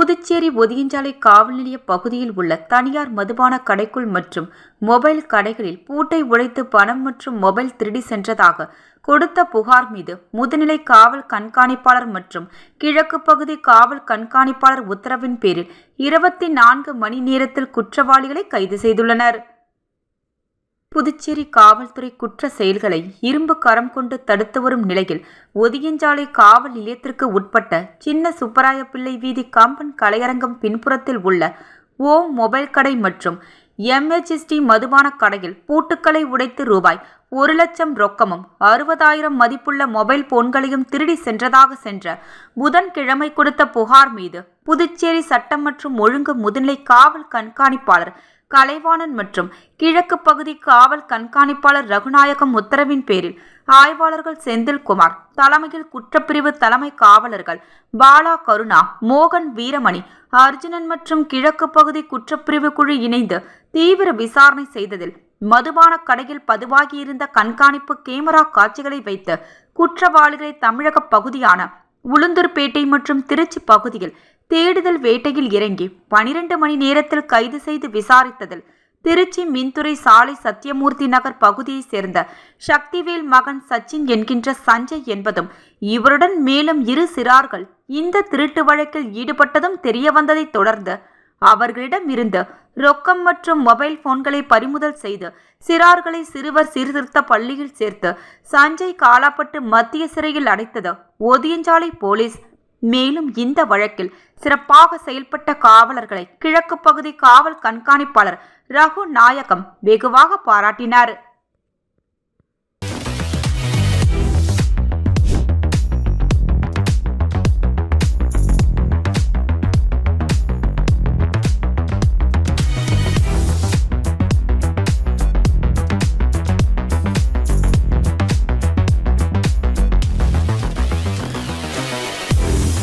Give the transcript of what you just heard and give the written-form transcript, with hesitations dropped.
புதுச்சேரி ஒதியஞ்சாலை காவல் நிலைய பகுதியில் உள்ள தனியார் மதுபான கடைக்குள் மற்றும் மொபைல் கடைகளில் பூட்டை உடைத்து பணம் மற்றும் மொபைல் திருடி சென்றதாக கொடுத்த புகார் மீது முதுநிலை காவல் கண்காணிப்பாளர் மற்றும் கிழக்கு பகுதி காவல் கண்காணிப்பாளர் உத்தரவின் பேரில் 24 மணி நேரத்தில் குற்றவாளிகளை கைது செய்துள்ளனர். புதுச்சேரி காவல்துறை குற்ற செயல்களை இரும்பு கரம் கொண்டு தடுத்து வரும் நிலையில் ஒதியஞ்சாலை காவல் நிலையத்திற்கு உட்பட்ட சின்ன சுப்பராயப்பிள்ளை வீதி காம்பன் கலையரங்கம் பின்புறத்தில் உள்ள ஓம் மொபைல் கடை மற்றும் MHSD மதுபான கடையில் பூட்டுக்களை உடைத்து ரூபாய் 1,00,000 ரொக்கமும் 60,000 மதிப்புள்ள மொபைல் போன்களையும் திருடி சென்றதாக சென்ற புதன்கிழமை கொடுத்த புகார் மீது புதுச்சேரி சட்டம் மற்றும் ஒழுங்கு முதுநிலை காவல் கண்காணிப்பாளர் கலைவாணன் மற்றும் கிழக்கு பகுதி காவல் கண்காணிப்பாளர் ரகுநாயகம் உத்தரவின் பேரில் ஆய்வாளர்கள் செந்தில்குமார் தலைமையில் குற்றப்பிரிவு தலைமை காவலர்கள் பாலா கருணா, மோகன் வீரமணி, அர்ஜுனன் மற்றும் கிழக்கு பகுதி குற்றப்பிரிவு குழு இணைந்து தீவிர விசாரணை செய்ததில் மதுபான கடையில் பதிவாகியிருந்த கண்காணிப்பு கேமரா காட்சிகளை வைத்து குற்றவாளிகளை தமிழக பகுதியான உளுந்தூர்பேட்டை மற்றும் திருச்சி பகுதியில் தேடுதல் வேட்டையில் இறங்கி 12 மணி நேரத்தில் கைது செய்து விசாரித்ததில் திருச்சி மின்துறை சாலை சத்தியமூர்த்தி நகர் பகுதியைச் சேர்ந்த சக்திவேல் மகன் சச்சின் என்கின்ற சஞ்சய் என்பதும் இவருடன் மேலும் 2 சிறார்கள் இந்த திருட்டு வழக்கில் ஈடுபட்டதும் தெரியவந்ததை தொடர்ந்து அவர்களிடம் இருந்து ரொக்கம் மற்றும் மொபைல் போன்களை பறிமுதல் செய்து சிறார்களை சிறுவர் சீர்திருத்த பள்ளியில் சேர்த்து சஞ்சய் காலாப்பட்டு மத்திய சிறையில் அடைத்தது ஒதியஞ்சாலை போலீஸ். மேலும் இந்த வழக்கில் சிறப்பாக செயல்பட்ட காவலர்களை கிழக்கு பகுதி காவல் கண்காணிப்பாளர் ரகு நாயகம் வெகுவாக பாராட்டினார்.